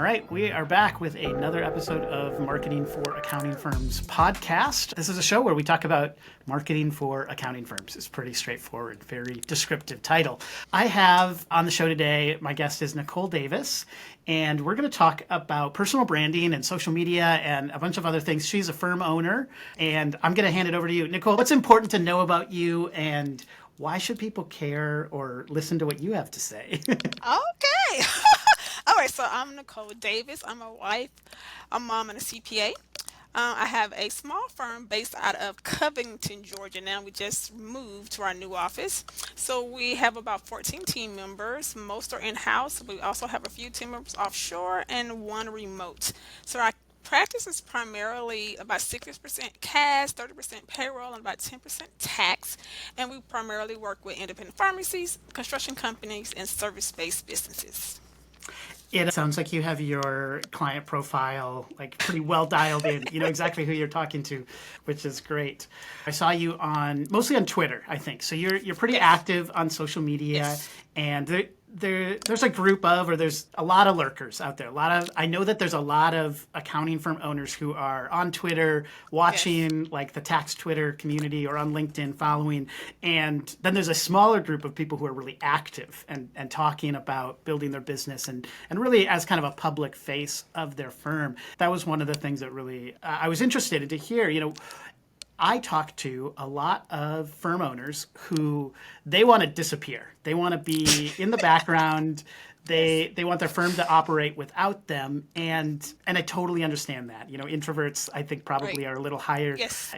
All right, we are back with another episode of Marketing for Accounting Firms podcast. This is a show where we talk about marketing for accounting firms. It's pretty straightforward, very descriptive title. I have on the show today, my guest is Nicole Davis, and we're going to talk about personal branding and social media and a bunch of other things. She's a firm owner, and I'm going to hand it over to you. Nicole, what's important to know about you, and why should people care or listen to what you have to say? Okay. All right, so I'm Nicole Davis. I'm a wife, a mom, and a CPA. I have a small firm based out of Covington, Georgia. Now we just moved to our new office. So we have about 14 team members. Most are in-house. We also have a few team members offshore and one remote. So our practice is primarily about 60% cash, 30% payroll, and about 10% tax. And we primarily work with independent pharmacies, construction companies, and service-based businesses. It sounds like you have your client profile like pretty well dialed in. You know exactly who you're talking to, which is great. I saw you on mostly on Twitter, I think. So you're pretty Yes. active on social media, Yes. and there's a group of, or there's a lot of lurkers out there. I know that there's a lot of accounting firm owners who are on Twitter Yes. watching like the tax Twitter community or on LinkedIn following. And then there's a smaller group of people who are really active and talking about building their business and really as kind of a public face of their firm. That was one of the things that really I was interested in to hear. I talk to a lot of firm owners who they want to disappear. They want to be in the background. They want their firm to operate without them, and I totally understand that. Introverts I think probably Right. are a little higher, Yes.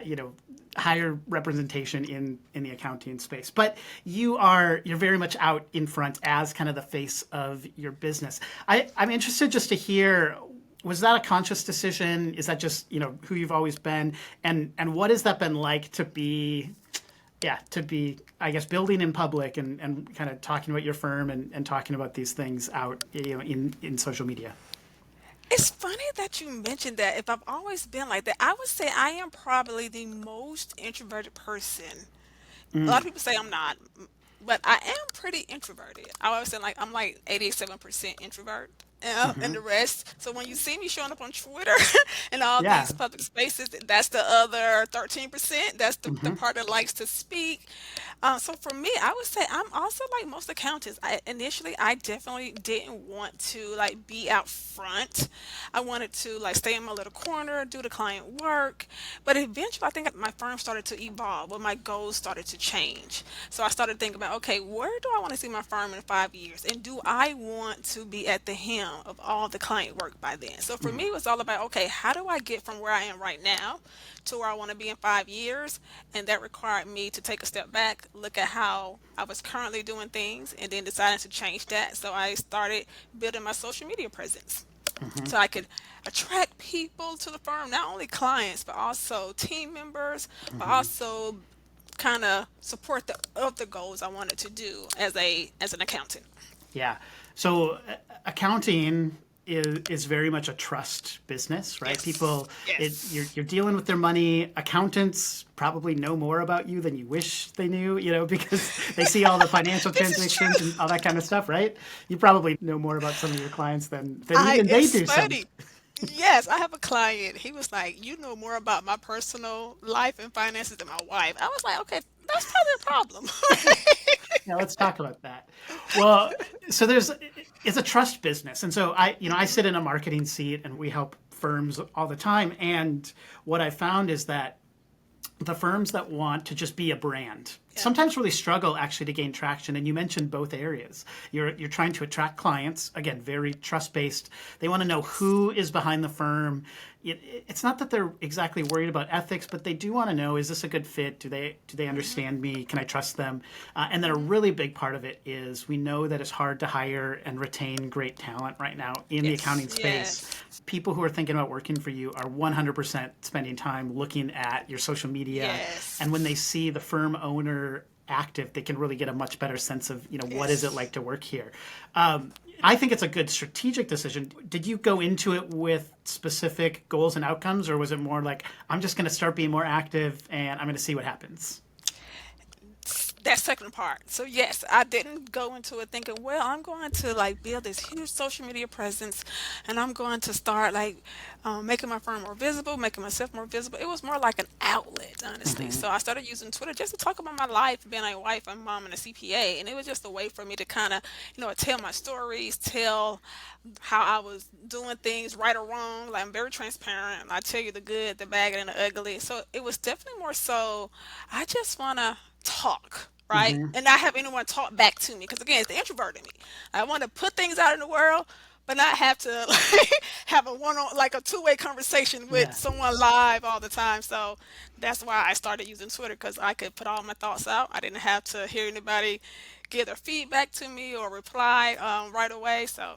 higher representation in the accounting space. But you're very much out in front as kind of the face of your business. I'm interested just to hear, was that a conscious decision? Is that just, who you've always been? And what has that been like to be, I guess, building in public and kind of talking about your firm and talking about these things out, in social media? It's funny that you mentioned that. If I've always been like that, I would say I am probably the most introverted person. A lot of people say I'm not, but I am pretty introverted. I always say like I'm like 87% introvert. And the rest. So when you see me showing up on Twitter and all Yeah. these public spaces, that's the other 13%. That's the Hmm. part that likes to speak. So for me, I would say I'm also like most accountants. Initially, I definitely didn't want to like be out front. I wanted to like stay in my little corner, do the client work. But eventually, I think my firm started to evolve, where my goals started to change. So I started thinking about, okay, where do I want to see my firm in 5 years? And do I want to be at the helm of all the client work by then? So for me, it was all about, okay, how do I get from where I am right now to where I want to be in 5 years? And that required me to take a step back, look at how I was currently doing things, and then decided to change that. So I started building my social media presence so I could attract people to the firm, not only clients, but also team members, but also kind of support the other goals I wanted to do as an accountant. Yeah. So accounting is very much a trust business, right? Yes. People, Yes. you're dealing with their money. Accountants probably know more about you than you wish they knew, because they see all the financial This is transactions true. and all that kind of stuff, right? You probably know more about some of your clients than I even they It's do some. funny. Yes, I have a client. He was like, "You know more about my personal life and finances than my wife." I was like, "Okay, that's probably a problem." Yeah, let's talk about that. Well, so it's a trust business, and so I sit in a marketing seat, and we help firms all the time. And what I found is that the firms that want to just be a brand Yeah. sometimes really struggle actually to gain traction. And you mentioned both areas. You're trying to attract clients, again, very trust based. They want to know who is behind the firm. It's not that they're exactly worried about ethics, but they do want to know, is this a good fit? Do they understand me? Can I trust them? And then a really big part of it is we know that it's hard to hire and retain great talent right now in the Yes. accounting space. Yes. People who are thinking about working for you are 100% spending time looking at your social media, Yes. and when they see the firm owner active, they can really get a much better sense of what is it Yes. like to work here. I think it's a good strategic decision. Did you go into it with specific goals and outcomes, or was it more like, I'm just going to start being more active and I'm going to see what happens? that second part. So yes, I didn't go into it thinking, well, I'm going to like build this huge social media presence, and I'm going to start like making my firm more visible, making myself more visible. It was more like an outlet, honestly. Hmm. So I started using Twitter just to talk about my life, being a wife, a mom, and a CPA, and it was just a way for me to kind of, tell my stories, tell how I was doing things right or wrong. Like I'm very transparent. I tell you the good, the bad, and the ugly. So it was definitely more so. I just want to talk, right? Hmm. And not have anyone talk back to me. Because again, it's the introvert in me. I want to put things out in the world, but not have to like, have a like a two-way conversation with Yeah. someone live all the time. So that's why I started using Twitter because I could put all my thoughts out. I didn't have to hear anybody give their feedback to me or reply right away. So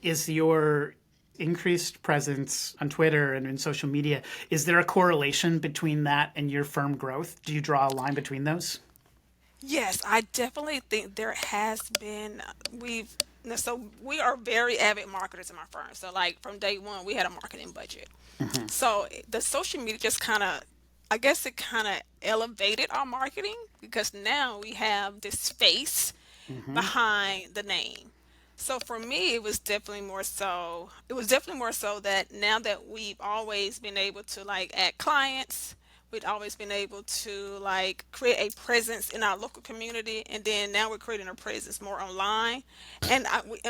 Is your increased presence on Twitter and in social media, is there a correlation between that and your firm growth? Do you draw a line between those? yes, I definitely think there has been we've no, so we are very avid marketers in my firm. So like from day one, we had a marketing budget. Hmm. So the social media just kind of, I guess it kind of elevated our marketing because now we have this face Hmm. behind the name. So for me, it was definitely more so that now that we've always been able to like add clients, we've always been able to like create a presence in our local community, and then now we're creating a presence more online, and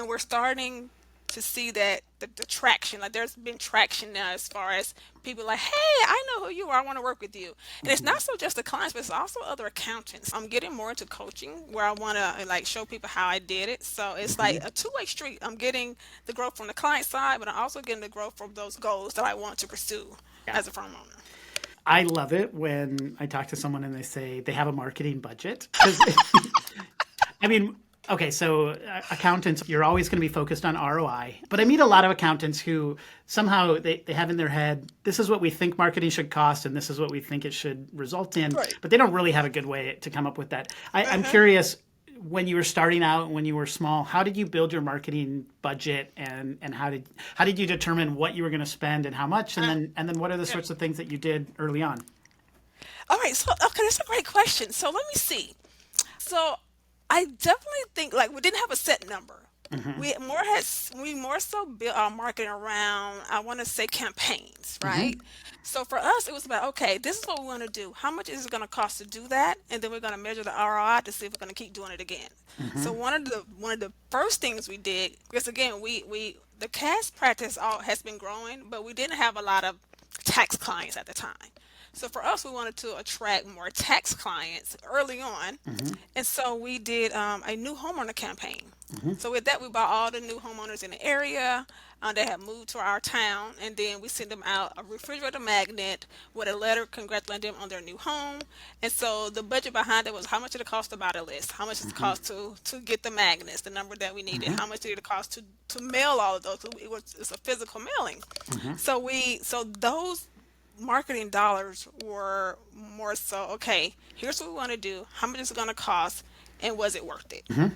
we're starting to see that the traction, like there's been traction now as far as people like, hey, I know who you are, I want to work with you. And it's Hmm. not so just the clients, but it's also other accountants. I'm getting more into coaching where I want to like show people how I did it. So it's Hmm. like a two-way street. I'm getting the growth from the client side, but I'm also getting the growth from those goals that I want to pursue Yeah. as a firm owner. I love it when I talk to someone and they say they have a marketing budget. Because, I mean, okay, so accountants, you're always going to be focused on ROI. But I meet a lot of accountants who somehow they have in their head, this is what we think marketing should cost and this is what we think it should result in. Right. But they don't really have a good way to come up with that. I'm Uh-huh. curious, when you were starting out, when you were small, how did you build your marketing budget and how did you determine what you were going to spend and how much? And then what are the Yeah. sorts of things that you did early on? All right, so okay, that's a great question. So let me see. So I definitely think like we didn't have a set number. Hmm. We more so built our marketing around, I want to say, campaigns, right? Hmm. So for us, it was about, okay, this is what we want to do. How much is it going to cost to do that? And then we're going to measure the ROI to see if we're going to keep doing it again. So Hmm. one of the first things we did, because again, we the cash practice all has been growing, but we didn't have a lot of tax clients at the time. So for us, we wanted to attract more tax clients early on, Hmm. and so we did a new homeowner campaign. Hmm. So with that, we bought all the new homeowners in the area that had moved to our town, and then we sent them out a refrigerator magnet with a letter congratulating them on their new home. And so the budget behind it was how much did it cost to buy the list, how much did it Hmm. cost to get the magnets, the number that we needed, Hmm. how much did it cost to mail all of those. So it's a physical mailing. Hmm. So those marketing dollars were more so, okay, here's what we want to do, how much is it going to cost, and was it worth it? Hmm.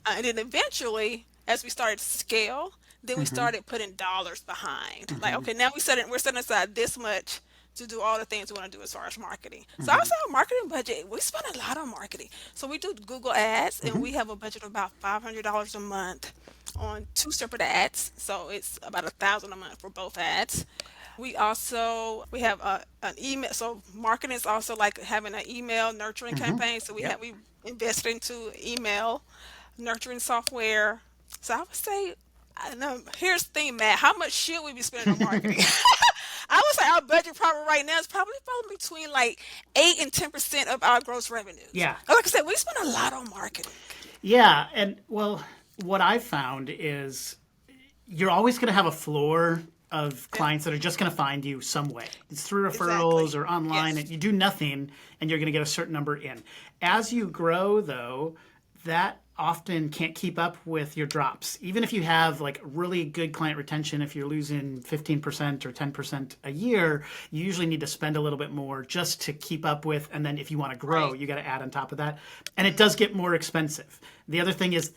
And then eventually, as we started to scale, then we Hmm. started putting dollars behind. Like, Hmm. okay, now we're setting aside this much to do all the things we want to do as far as marketing. So I would Hmm. say our marketing budget, we spend a lot on marketing. So we do Google ads, and Hmm. we have a budget of about $500 a month on two separate ads. So it's about 1,000 a month for both ads. We have an email. So marketing is also like having an email nurturing Hmm. campaign. So Yep. we invested into email nurturing software. So I would say, I know. Here's the thing, Matt. How much should we be spending on marketing? I would say our budget probably right now is probably falling between like 8 and 10% of our gross revenues. Yeah. Like I said, we spend a lot on marketing. Yeah. And well, what I've found is you're always going to have a floor of Yeah, clients that are just going to find you some way. It's through referrals exactly. or online, and Yes. you do nothing, and you're going to get a certain number in. As you grow, though, that often can't keep up with your drops. Even if you have like really good client retention, if you're losing 15% or 10% a year, you usually need to spend a little bit more just to keep up with. And then if you want to grow, Right. you got to add on top of that. And it does get more expensive. The other thing is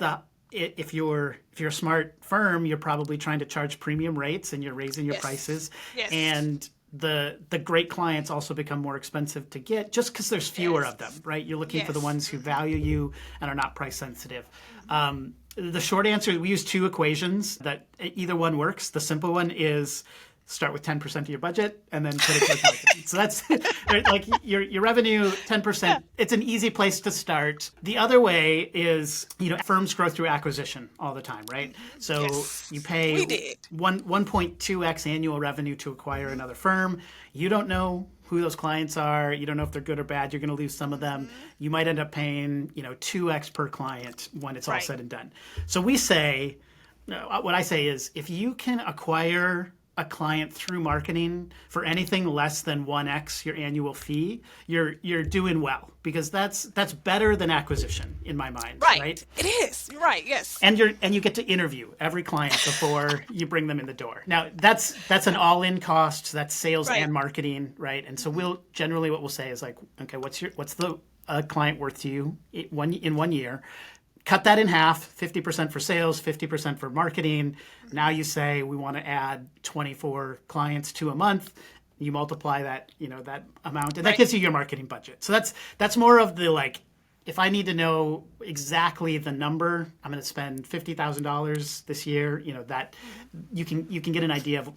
if you're a smart firm, you're probably trying to charge premium rates and you're raising your Yes. prices. Yes. And the great clients also become more expensive to get just because there's fewer of them, Yes. right? You're looking for the Yes. ones who value you and are not price sensitive. The short answer, we use two equations that either one works. The simple one is start with 10% of your budget and then put it towards marketing. So that's right, like your revenue, 10%. It's an easy place to start. The other way is, firms grow through acquisition all the time, right? So Yes. you pay We did. 1.2x annual revenue to acquire another firm. You don't know who those clients are. You don't know if they're good or bad. You're going to lose some of them. You might end up paying, 2x per client when it's all Right. said and done. So we say, what I say is, if you can acquire a client through marketing for anything less than 1x your annual fee, you're doing well, because that's better than acquisition in my mind, right? It is. You're right. Yes. And you get to interview every client before you bring them in the door. Now that's an all-in cost. That's sales Right. and marketing, right? And so what we'll say is like, okay, what's the client worth to you in 1 year? Cut that in half, 50% for sales, 50% for marketing. Now you say we want to add 24 clients to a month. You multiply that, that amount, and that gives you your marketing budget. So that's more of the, like, if I need to know exactly the number, I'm going to spend $50,000 this year. That you can get an idea of,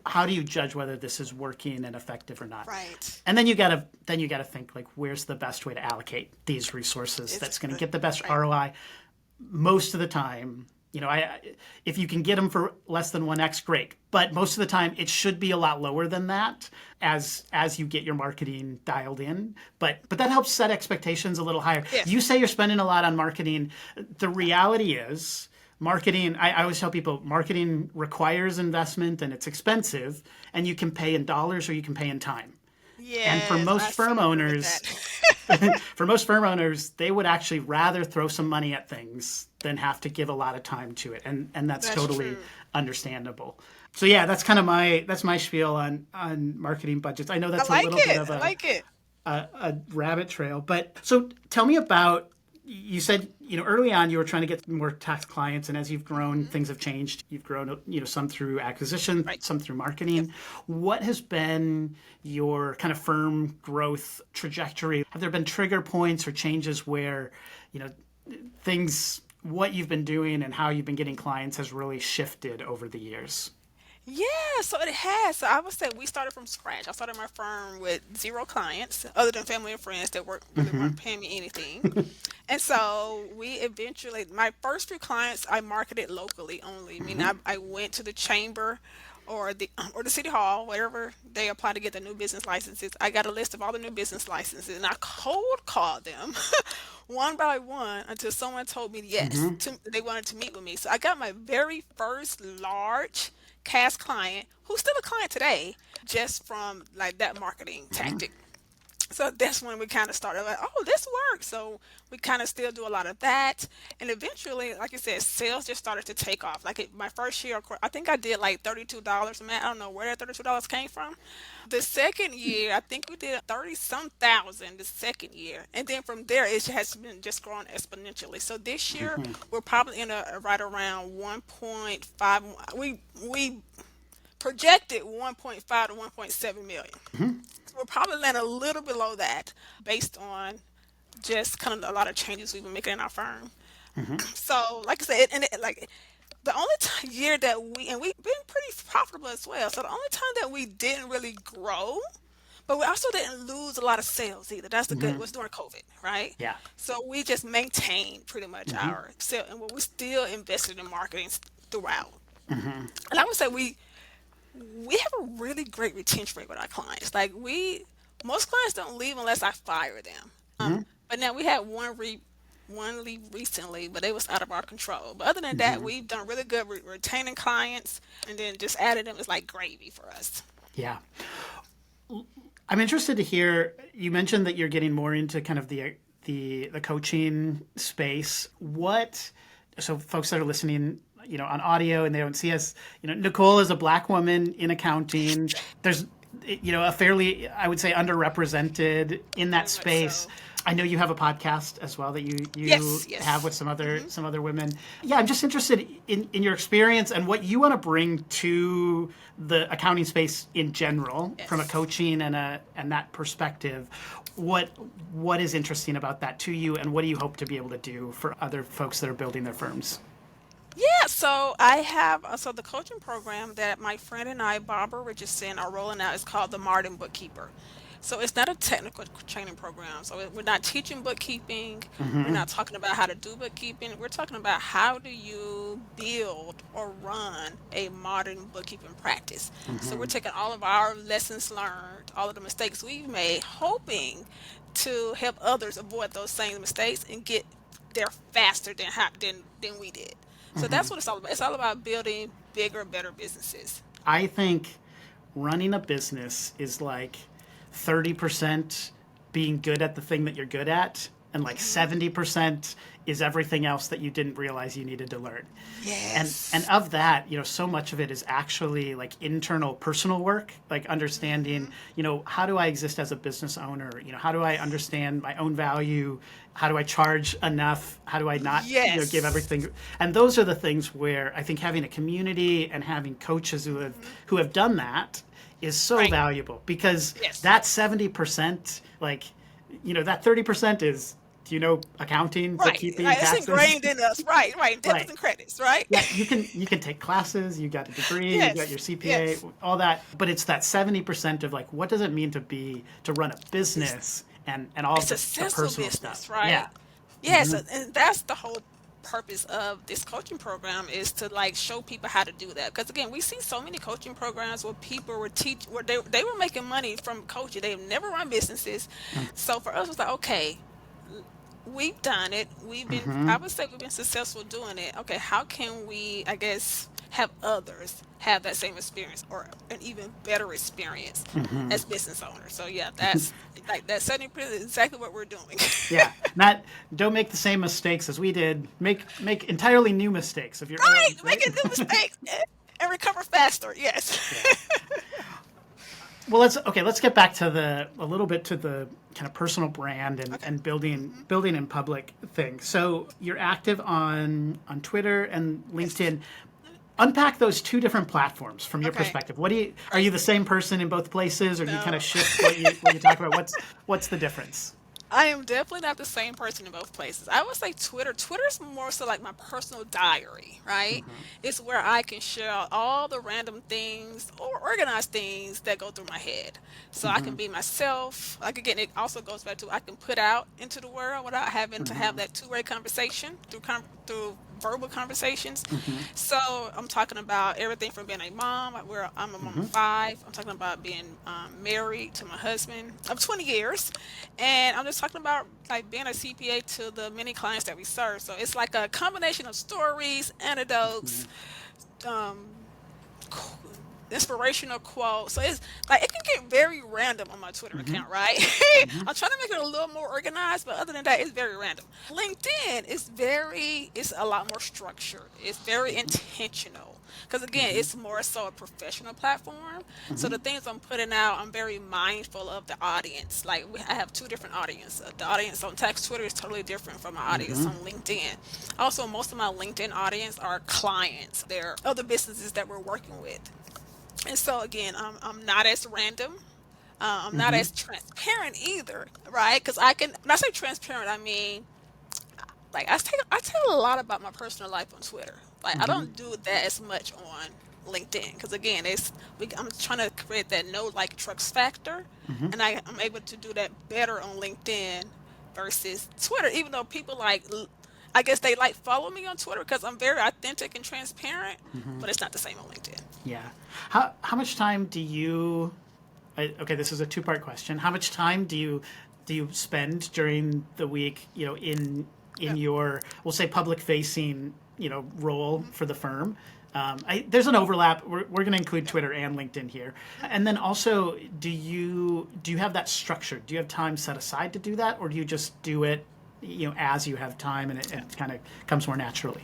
how do you judge whether this is working and effective or not. Right. And then you gotta think, like, where's the best way to allocate these resources that's going to get the best ROI. Most of the time, if you can get them for less than 1x, great. But most of the time, it should be a lot lower than that as you get your marketing dialed in. But that helps set expectations a little higher. Yes. You say you're spending a lot on marketing. The reality is, marketing, I always tell people, marketing requires investment and it's expensive, and you can pay in dollars or you can pay in time. Yes. And for most I firm so agree with owners, that. they would actually rather throw some money at things than have to give a lot of time to it, and that's totally true. understandable. So yeah, that's kind of my spiel on marketing budgets. I know that's I a like little it. bit of I like it. a rabbit trail, but so tell me about. You said, early on you were trying to get more tax clients, and as you've grown, things have changed. You've grown, some through acquisition, Right. some through marketing. What has been your kind of firm growth trajectory? Have there been trigger points or changes where, what you've been doing and how you've been getting clients has really shifted over the years? Yeah, so it has. So I would say we started from scratch. I started my firm with 0 clients, other than family and friends that weren't paying me anything. And so we eventually, my first few clients, I marketed locally only. I mean, I went to the chamber or the city hall, wherever they apply to get the new business licenses. I got a list of all the new business licenses, and I cold called them one by one until someone told me yes, they wanted to meet with me. So I got my very first large cast client, who's still a client today, just from like that marketing tactic. So that's when we kind of started like, oh, this works. So we kind of still do a lot of that. And eventually, like I said, sales just started to take off. Like my first year, of course, I think I did like $32. Man, I don't know where that $32 came from. The second year, I think we did 30 some thousand the second year. And then from there, it has been just growing exponentially. So this year, we're probably in a right around 1.5. We projected 1.5 to 1.7 million. We're probably land a little below that based on just kind of a lot of changes we've been making in our firm. So, like I said, like the only year that we've been pretty profitable as well. So the only time that we didn't really grow, but we also didn't lose a lot of sales either. That's the good was during COVID, right? Yeah. So we just maintained pretty much our sale, and we still invested in marketing throughout. And I would say we have a really great retention rate with our clients. Like most clients don't leave unless I fire them. But now we had one leave recently, but it was out of our control. But other than that, we've done really good retaining clients, and then just adding them is like gravy for us. Yeah. I'm interested to hear, you mentioned that you're getting more into kind of the coaching space. So folks that are listening, on audio and they don't see us, Nicole is a Black woman in accounting. There's, a fairly, I would say, underrepresented in that Very much space. so. I know you have a podcast as well that you Yes, have yes. with some other women. Yeah, I'm just interested in your experience and what you want to bring to the accounting space in general from a Yes. coaching and that perspective. What is interesting about that to you, and what do you hope to be able to do for other folks that are building their firms? Yeah, so I have so the coaching program that my friend and I, Barbara Richardson, are rolling out is called the Martin Bookkeeper. So it's not a technical training program. So we're not teaching bookkeeping. We're not talking about how to do bookkeeping. We're talking about how do you build or run a modern bookkeeping practice. So we're taking all of our lessons learned, all of the mistakes we've made, hoping to help others avoid those same mistakes and get there faster than we did. So that's what it's all about. It's all about building bigger, better businesses. I think running a business is like 30% being good at the thing that you're good at, and like 70% is everything else that you didn't realize you needed to learn. And Yes. of that, so much of it is actually like internal personal work, like understanding, how do I exist as a business owner? How do I understand my own value? How do I charge enough? How do I not, give Yes. everything? And those are the things where I think having a community and having coaches who have done that is so Right. valuable, because Yes. that 70%, like, that 30% is, accounting, Right. bookkeeping, Right. It's taxes. ingrained in us. Right. Right. Debits Right. and credits. Right. Yeah, you can take classes, you got a degree, you got your Yes. CPA, Yes. all that, but it's that 70% of like, what does it mean to run a It's business, and all a the successful personal business, stuff. Yeah. right? Yes, and that's the whole purpose of this coaching program is to like show people how to do that. Because again, we see so many coaching programs where people where they were making money from coaching. They've never run businesses. So for us, it's like, okay, we've done it. I would say we've been successful doing it. Okay, how can we, I guess, have others have that same experience or an even better experience as business owners? So yeah, that's like that 70% is exactly what we're doing. Yeah, not don't make the same mistakes as we did. Make entirely new mistakes of your Right, own, right? making new mistakes and recover faster. Yes. Yeah. Well, let's get back to a little bit to the kind of personal brand and, Okay. and building in public thing. So you're active on Twitter and Yes. LinkedIn. Unpack those two different platforms from your Okay. perspective. Are Right. you the same person in both places, or do you kind No. of shift what you talk about? What's the difference? I am definitely not the same person in both places. I would say Twitter. Twitter's more so like my personal diary, right? It's where I can share out all the random things or organized things that go through my head. So I can be myself. Like again, it also goes back to I can put out into the world without having to have that two-way conversation through verbal conversations. So I'm talking about everything from being a mom, where I'm a mom of five. I'm talking about being married to my husband of 20 years, and I'm just talking about like being a CPA to the many clients that we serve. So it's like a combination of stories, anecdotes, um, qu- inspirational quotes. So it's like it can get very random on my Twitter account, right? I'm trying to make it a little more organized, but other than that, it's very random. LinkedIn is it's a lot more structured. It's very intentional. Because again, it's more so a professional platform. So the things I'm putting out, I'm very mindful of the audience. Like I have two different audiences. The audience on text Twitter is totally different from my audience on LinkedIn. Also, most of my LinkedIn audience are clients. They're other businesses that we're working with. And so again, I'm not as random. I'm not as transparent either, right? Because when I say transparent, I mean like I tell a lot about my personal life on Twitter. Like I don't do that as much on LinkedIn because again, I'm trying to create that no like trucks factor, and I'm able to do that better on LinkedIn versus Twitter. Even though people I guess they like follow me on Twitter because I'm very authentic and transparent, but it's not the same on LinkedIn. Yeah. How much time do you? Okay, this is a two-part question. How much time do you spend during the week, in Yeah. your, we'll say, public-facing, role for the firm? There's an overlap. We're going to include Twitter and LinkedIn here, and then also, do you have that structure? Do you have time set aside to do that, or do you just do it, as you have time, and Yeah. it kind of comes more naturally?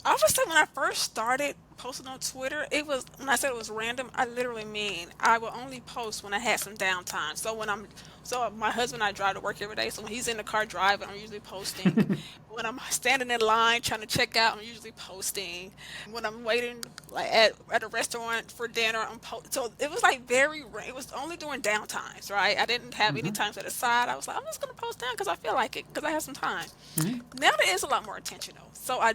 I would say when I first started posting on Twitter, it was when I said it was random, I literally mean I would only post when I had some downtime. So when I'm So my husband and I drive to work every day. So when he's in the car driving, I'm usually posting. When I'm standing in line trying to check out, I'm usually posting. When I'm waiting like at a restaurant for dinner, so it was like it was only during down times, right? I didn't have any Hmm. times at the side. I was like, I'm just gonna post down because I feel like it because I have some time. Hmm. Now there is a lot more intentional. So I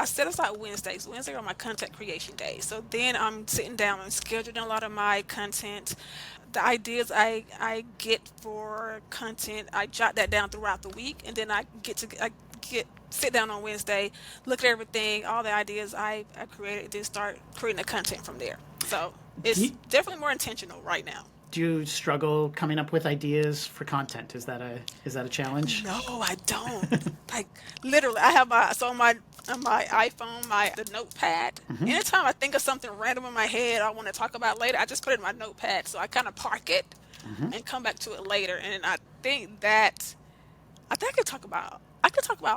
set aside Wednesdays. Wednesday are my content creation days. So then I'm sitting down and scheduling a lot of my content. The ideas I get for content, I jot that down throughout the week, and then I get sit down on Wednesday, look at everything, all the ideas I created, then start creating the content from there. So Do it's you, definitely more intentional right now. do you struggle coming up with ideas for content? Is that a challenge? No, I don't. Like literally, I have my iPhone, my the notepad. Hmm. Anytime I think of something random in my head I want to talk about later, I just put it in my notepad. So I kind of park it Hmm. and come back to it later. And think that I think I could talk about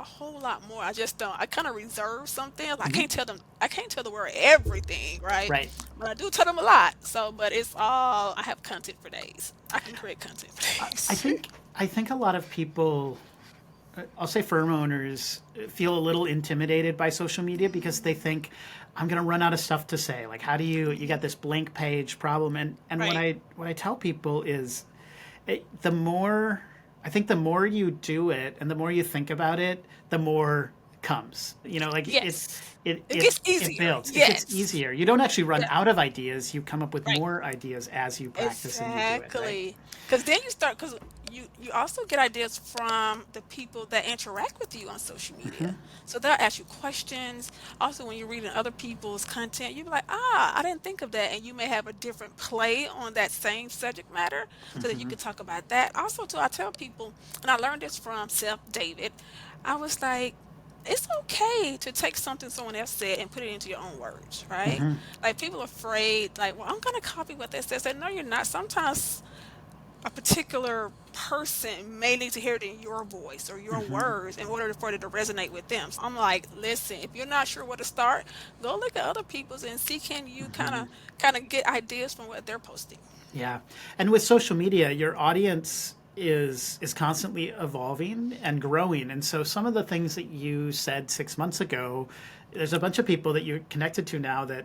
a whole lot more. I just don't. I kind of reserve something. I Hmm. can't tell them. I can't tell the world everything, right? Right. But I do tell them a lot. So, but it's all I have content for days. I can create content for I days. think I think a lot of people, I'll say firm owners, feel a little intimidated by social media because they think I'm going to run out of stuff to say. Like, how do you got this blank page problem? And what Right. I tell people is, the more I think the more you do it and the more you think about it, the more comes. Like Yes. it It it gets it easier. builds. It gets Yes. easier. You don't actually run Yeah. out of ideas. You come up with Right. more ideas as you practice and you do it, right? Exactly. Because then you start, because you also get ideas from the people that interact with you on social media. Hmm. So they'll ask you questions. Also, when you're reading other people's content, you'll be like, I didn't think of that. And you may have a different play on that same subject matter so that you Hmm. can talk about that. Also, too, I tell people, and I learned this from Seth David, I was like, it's okay to take something someone else said and put it into your own words, right? Hmm. Like people are afraid, like, well, I'm gonna copy what they said. No, you're not. Sometimes a particular person may need to hear it in your voice or your Hmm. words in order for it to resonate with them. So I'm like, listen, if you're not sure where to start, go look at other people's and see can you kind of get ideas from what they're posting. Yeah. And with social media, your audience is constantly evolving and growing. And so some of the things that you said 6 months ago, there's a bunch of people that you're connected to now that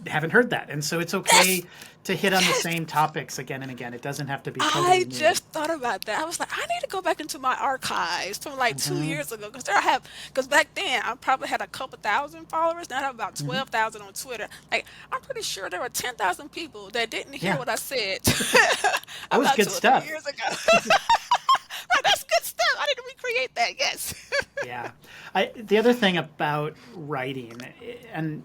haven't heard that. And so it's okay Yes, to hit on the yes. same topics again and again. It doesn't have to be totally I new. just thought about that. I was like, I need to go back into my archives from like two Hmm. years ago because back then I probably had a couple thousand followers. Now I have about Hmm. 12,000 on Twitter. Like, I'm pretty sure there were 10,000 people that didn't hear Yeah. what I said That was about good 2 or 3 stuff. years ago. Like, that's good stuff. I need to recreate that. Yes. Yeah. The other thing about writing, and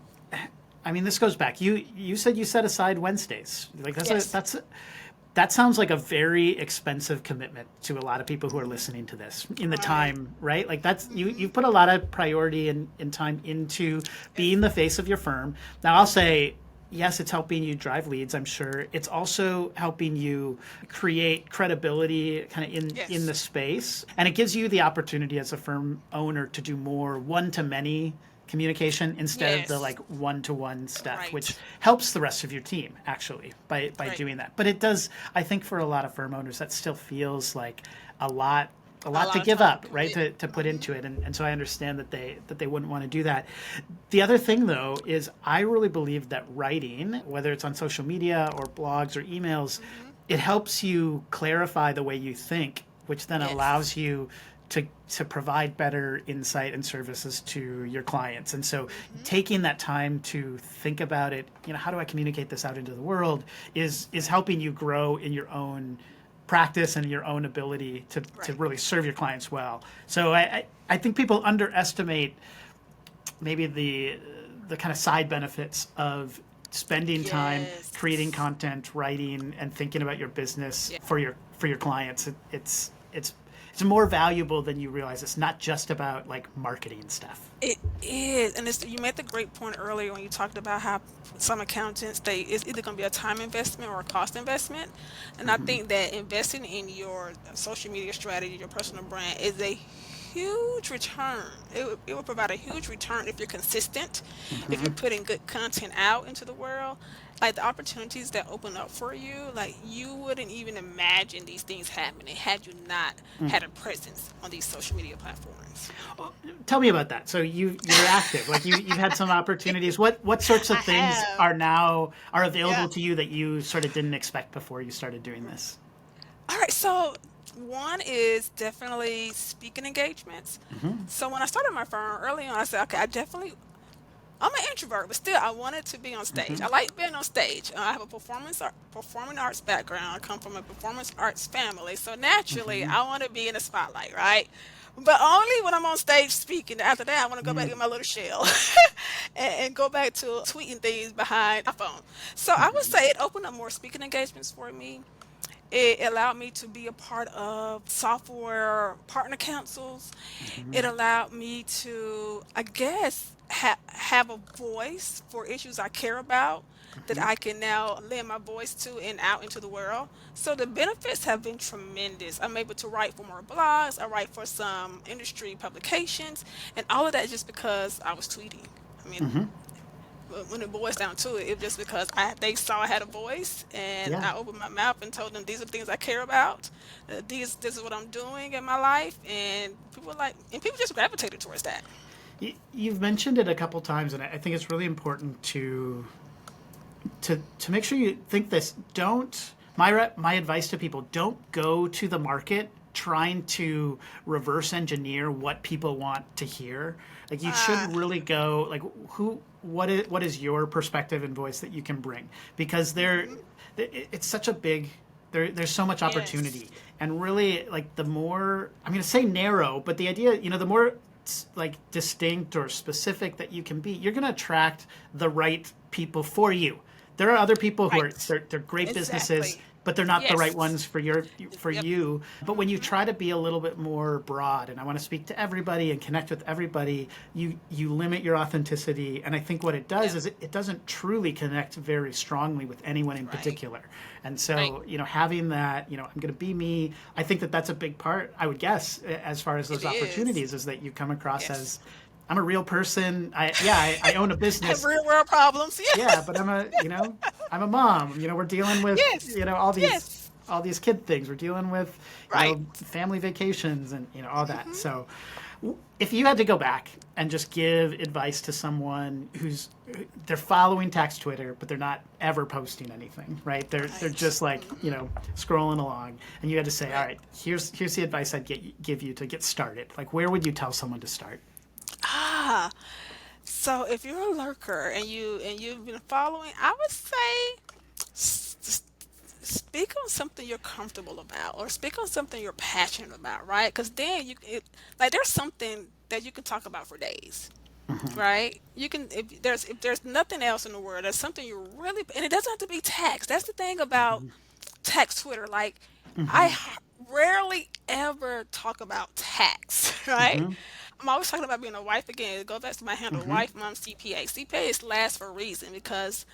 I mean, this goes back. You said you set aside Wednesdays. Like Yes. that sounds like a very expensive commitment to a lot of people who are listening to this in the Right. time, right? Like you've put a lot of priority and time into being Yes. the face of your firm. Now I'll say, yes, it's helping you drive leads, I'm sure. It's also helping you create credibility kind of in the Yes. space. And it gives you the opportunity as a firm owner to do more one to many communication instead of the Yes. like one to one stuff, which Right. helps the rest of your team actually by Right. doing that. But it does, I think, for a lot of firm owners, that still feels like a lot a A lot to lot of give time to up, right? commit. To put into it. And so I understand that they wouldn't want to do that. The other thing though is I really believe that writing, whether it's on social media or blogs or emails, it helps you clarify the way you think, which then Yes. allows you to provide better insight and services to your clients. And so taking that time to think about it, how do I communicate this out into the world is helping you grow in your own practice and your own ability to Right. really serve your clients well. So I think people underestimate maybe the kind of side benefits of spending time creating Yes. content, writing, and thinking about your business Yeah. for your clients. It's more valuable than you realize. It's not just about like marketing stuff. It is, and you made the great point earlier when you talked about how some accountants it's either going to be a time investment or a cost investment, and I Hmm. think that investing in your social media strategy, your personal brand, is a huge return. It would provide a huge return if you're consistent, if you're Hmm. putting good content out into the world. Like the opportunities that open up for you, like you wouldn't even imagine these things happening had you not had a presence on these social media platforms. Tell me about that. So you're active. Like you've had some opportunities. What sorts I of things have. are Yeah. available to you that you sort of didn't expect before you started doing this? All right, so one is definitely speaking engagements. Hmm. So when I started my firm early on, I said, okay, I'm an introvert, but still, I wanted to be on stage. Hmm. I like being on stage. I have a performing arts background. I come from a performance arts family, so naturally, Hmm. I want to be in the spotlight, right? But only when I'm on stage speaking. After that, I want to go back in my little shell and go back to tweeting things behind my phone. So I would Hmm. say it opened up more speaking engagements for me. It allowed me to be a part of software partner councils. It Hmm. allowed me to, I guess, have a voice for issues I care about that Hmm. I can now lend my voice to and out into the world. So the benefits have been tremendous. I'm able to write for more blogs, I write for some industry publications, and all of that just because I was tweeting. I mean, Hmm. when it boils down to it, it was just because they saw I had a voice, and Yeah. I opened my mouth and told them these are the things I care about. This is what I'm doing in my life, and people just gravitated towards that. You've mentioned it a couple times, and I think it's really important to make sure you think this. Don't my advice to people: don't go to the market trying to reverse engineer what people want to hear. Like you should Ah, really go like what is your perspective and voice that you can bring, because it's such a big there's so much yes, opportunity, and really like the more I'm going to say narrow, but the idea, the more like distinct or specific that you can be, you're going to attract the right people for you. There are other people who are right, they're great businesses, exactly, but they're not the right yes, ones for yep, you. But when you try to be a little bit more broad, and I want to speak to everybody and connect with everybody, you limit your authenticity. And I think what it does yep, is it doesn't truly connect very strongly with anyone in right, particular. And right. so, having that, I'm going to be me. I think that that's a big part, I would guess, as far as It those is, opportunities, is that you come across yes. as I'm a real person. I own a Have business. real world problems, Yeah, yes, but I'm a mom. We're dealing with, yes, yes, all these kid things. We're dealing with, right. family vacations and, all that. So if you had to go back and just give advice to someone they're following tax Twitter, but they're not ever posting anything, right? They're Right. just like, scrolling along, and you had to say, all Right. right, here's the advice give you to get started. Like, where would you tell someone to start? Ah, so if you're a lurker and you've been following, I would say speak on something you're comfortable about or speak on something you're passionate about, right? Because then like there's something that you can talk about for days, right? You can if there's nothing else in the world, there's something you really, and it doesn't have to be tax. That's the thing about tax Twitter. Like rarely ever talk about tax, right? Hmm. I'm always talking about being a wife again. It goes back to my handle, Hmm. wife, mom, CPA. CPA is last for a reason because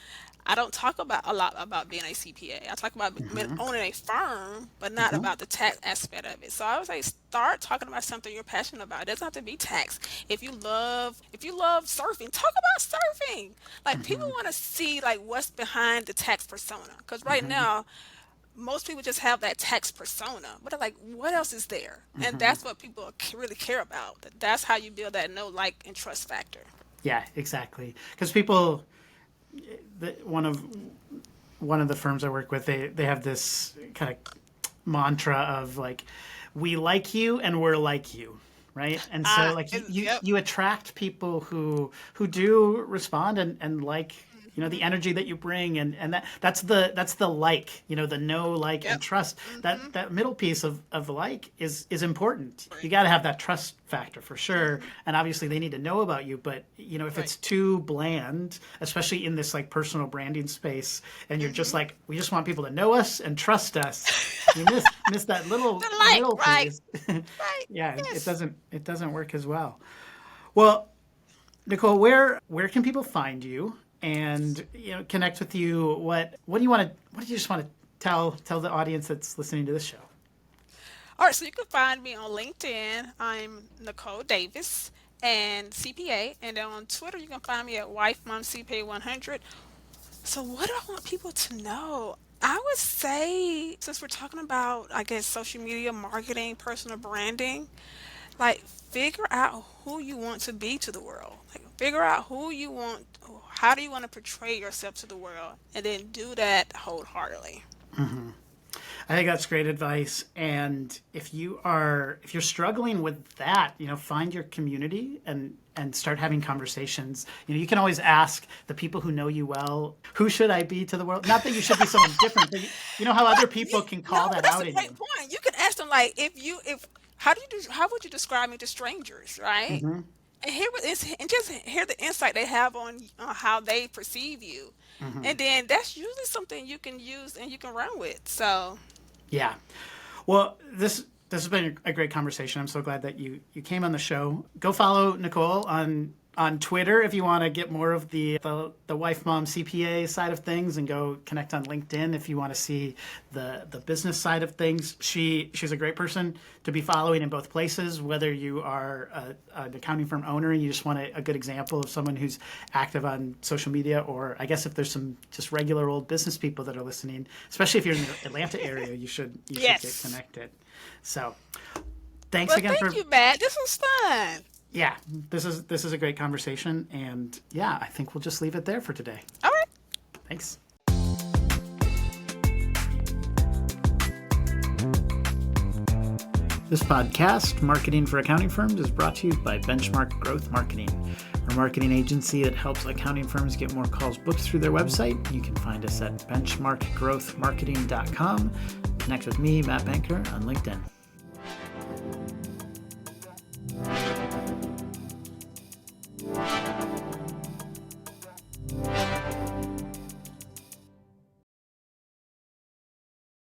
I don't talk about a lot about being a CPA. I talk about Hmm. owning a firm, but not Hmm. about the tax aspect of it. So I would say start talking about something you're passionate about. It doesn't have to be tax. If you love surfing, talk about surfing. Like people Hmm. want to see like what's behind the tax persona. Because right Hmm. now most people just have that text persona, but they're like, what else is there? And Hmm. that's what people really care about. That's how you build that know, like, and trust factor. Yeah, exactly. Because people, the, one of the firms I work with, they have this kind of mantra of like, we like you and we're like you, right? And so like Yep. you attract people who do respond and like, the energy that you bring, and that's the like, the know, like, and Yep. trust. Hmm. That middle piece of like is important. You got to have that trust factor for sure, and obviously they need to know about you. But if Right. it's too bland, especially in this like personal branding space, and you're just like, we just want people to know us and trust us, you miss that little The like, middle right, piece. right. Yeah, it Yes. doesn't work as well. Well, Nicole, where can people find you and connect with you? What do you just want to tell the audience that's listening to this show? All right, so you can find me on LinkedIn. I'm Nicole Davis and CPA, and then on Twitter you can find me at Wife Mom CPA 100. So what do I want people to know? I would say, since we're talking about, I guess, social media marketing, personal branding, like figure out who you want to be to the world. Like figure out who you want, how do you want to portray yourself to the world, and then do that wholeheartedly. I think that's great advice. And if you're struggling with that, find your community and start having conversations. You can always ask the people who know you well, who should I be to the world? Not that you should be someone different, but you know how other people can call No, that that's out a in great you. point. You can ask them like, if how would you describe me to strangers, right? And and just hear the insight they have on how they perceive you, and then that's usually something you can use and you can run with. So Yeah. Well, this has been a great conversation. I'm so glad that you came on the show. Go follow Nicole on Twitter if you want to get more of the wife mom CPA side of things, and go connect on LinkedIn if you want to see the business side of things. She's a great person to be following in both places, whether you are an accounting firm owner and you just want a good example of someone who's active on social media, or I guess if there's some just regular old business people that are listening, especially if you're in the Atlanta area, you should get yes. connected. So thanks Well, again thank for you, Matt. This was fun. yeah, this is a great conversation, and yeah, I think we'll just leave it there for today. All right. Thanks. This podcast, Marketing for Accounting Firms, is brought to you by Benchmark Growth Marketing, a marketing agency that helps accounting firms get more calls booked through their website. You can find us at benchmarkgrowthmarketing.com. Connect with me, Matt Banker, on LinkedIn.